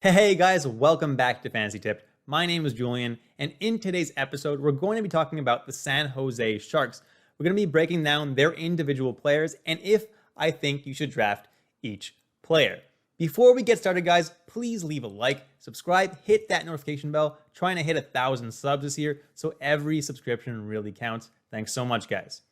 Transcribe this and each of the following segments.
Hey guys, welcome back to Fantasy Tipped. My name is Julian, and in today's episode, we're going to be talking about the San Jose Sharks. We're going to be breaking down their individual players and if I think you should draft each player. Before we get started, guys, please leave a like, subscribe, hit that notification bell. Trying to hit 1,000 subs this year, so every subscription really counts. Thanks so much, guys.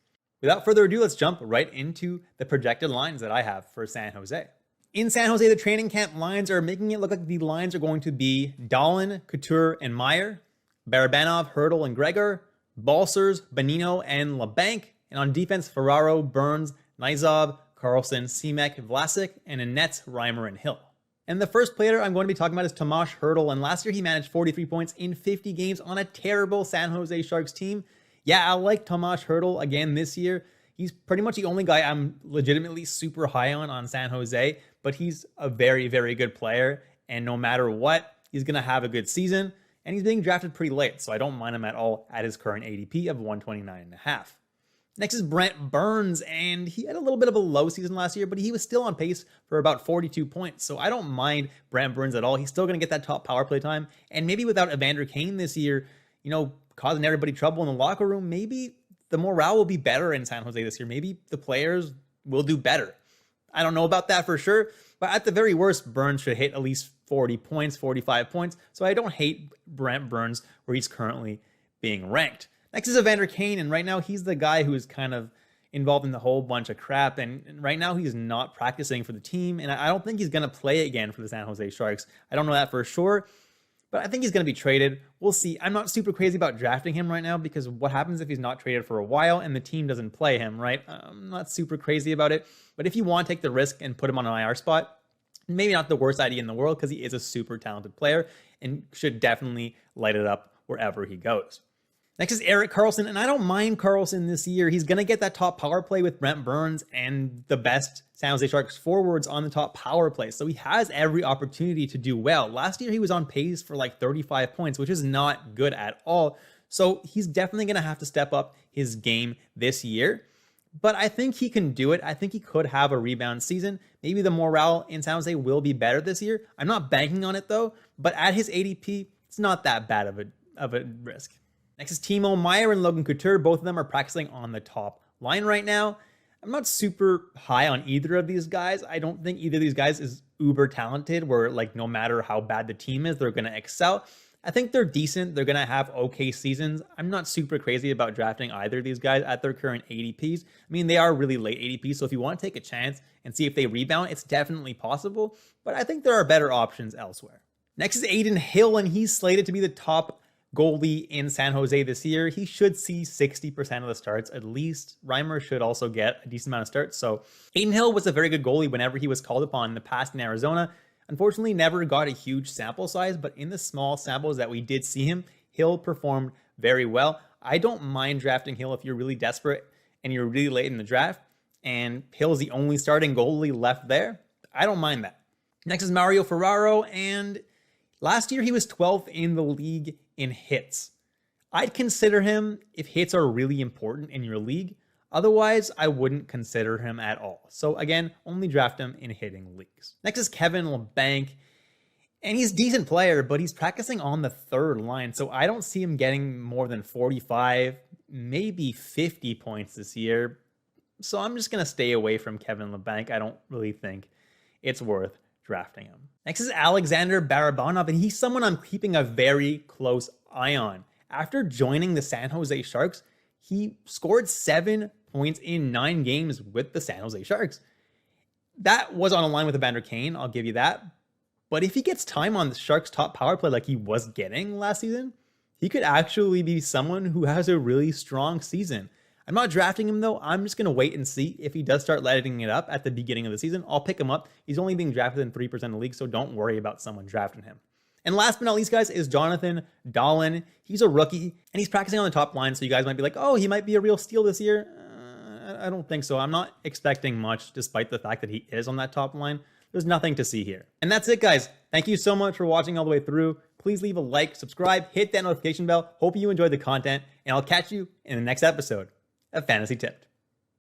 Without further ado, let's jump right into the projected lines that I have for San Jose. In San Jose, the training camp lines are making it look like the lines are going to be Dahlen, Couture, and Meier, Barabanov, Hertl, and Gregor, Balcers, Bonino, and Labanc, and on defense, Ferraro, Burns, Nizov, Karlsson, Simek, Vlasic, and in nets, Reimer and Hill. And the first player I'm going to be talking about is Tomas Hertl, and last year he managed 43 points in 50 games on a terrible San Jose Sharks team. Yeah, I like Tomas Hertl again this year. He's pretty much the only guy I'm legitimately super high on San Jose, but he's a very, very good player. And no matter what, he's going to have a good season. And he's being drafted pretty late, so I don't mind him at all at his current ADP of 129.5. Next is Brent Burns, and he had a little bit of a low season last year, but he was still on pace for about 42 points. So I don't mind Brent Burns at all. He's still going to get that top power play time. And maybe without Evander Kane this year, causing everybody trouble in the locker room, maybe the morale will be better in San Jose this year. Maybe the players will do better. I don't know about that for sure, but at the very worst, Burns should hit at least 40 points, 45 points. So I don't hate Brent Burns where he's currently being ranked. Next is Evander Kane, and right now he's the guy who is kind of involved in the whole bunch of crap, and right now he's not practicing for the team, and I don't think he's going to play again for the San Jose Sharks. I don't know that for sure, but I think he's going to be traded. We'll see. I'm not super crazy about drafting him right now because what happens if he's not traded for a while and the team doesn't play him, right? I'm not super crazy about it. But if you want to take the risk and put him on an IR spot, maybe not the worst idea in the world because he is a super talented player and should definitely light it up wherever he goes. Next is Erik Karlsson, and I don't mind Karlsson this year. He's going to get that top power play with Brent Burns and the best San Jose Sharks forwards on the top power play. So he has every opportunity to do well. Last year, he was on pace for like 35 points, which is not good at all. So he's definitely going to have to step up his game this year. But I think he can do it. I think he could have a rebound season. Maybe the morale in San Jose will be better this year. I'm not banking on it though, but at his ADP, it's not that bad of a risk. Next is Timo Meier and Labanc Couture. Both of them are practicing on the top line right now. I'm not super high on either of these guys. I don't think either of these guys is uber talented where like no matter how bad the team is, they're going to excel. I think they're decent. They're going to have okay seasons. I'm not super crazy about drafting either of these guys at their current ADPs. I mean, they are really late ADPs, so if you want to take a chance and see if they rebound, it's definitely possible, but I think there are better options elsewhere. Next is Adin Hill, and he's slated to be the top goalie in San Jose this year. He should see 60% of the starts at least. Reimer should also get a decent amount of starts. So Adin Hill was a very good goalie whenever he was called upon in the past in Arizona. Unfortunately, never got a huge sample size, but in the small samples that we did see him, Hill performed very well. I don't mind drafting Hill if you're really desperate and you're really late in the draft, and Hill's the only starting goalie left there. I don't mind that. Next is Mario Ferraro, and last year he was 12th in the league in hits. I'd consider him if hits are really important in your league. Otherwise, I wouldn't consider him at all. So again, only draft him in hitting leagues. Next is Kevin Labanc, and he's a decent player, but he's practicing on the third line. So I don't see him getting more than 45, maybe 50 points this year. So I'm just going to stay away from Kevin Labanc. I don't really think it's worth drafting him. Next is Alexander Barabanov, and he's someone I'm keeping a very close eye on. After joining the San Jose Sharks, he scored 7 points in 9 games with the San Jose Sharks. That was on a line with Evander Kane, I'll give you that. But if he gets time on the Sharks' top power play like he was getting last season, he could actually be someone who has a really strong season. I'm not drafting him though. I'm just going to wait and see if he does start letting it up at the beginning of the season. I'll pick him up. He's only being drafted in 3% of the league, so don't worry about someone drafting him. And last but not least, guys, is Jonathan Dahlen. He's a rookie, and he's practicing on the top line, so you guys might be like, oh, he might be a real steal this year. I don't think so. I'm not expecting much, despite the fact that he is on that top line. There's nothing to see here. And that's it, guys. Thank you so much for watching all the way through. Please leave a like, subscribe, hit that notification bell. Hope you enjoyed the content, and I'll catch you in the next episode of Fantasy Tipped.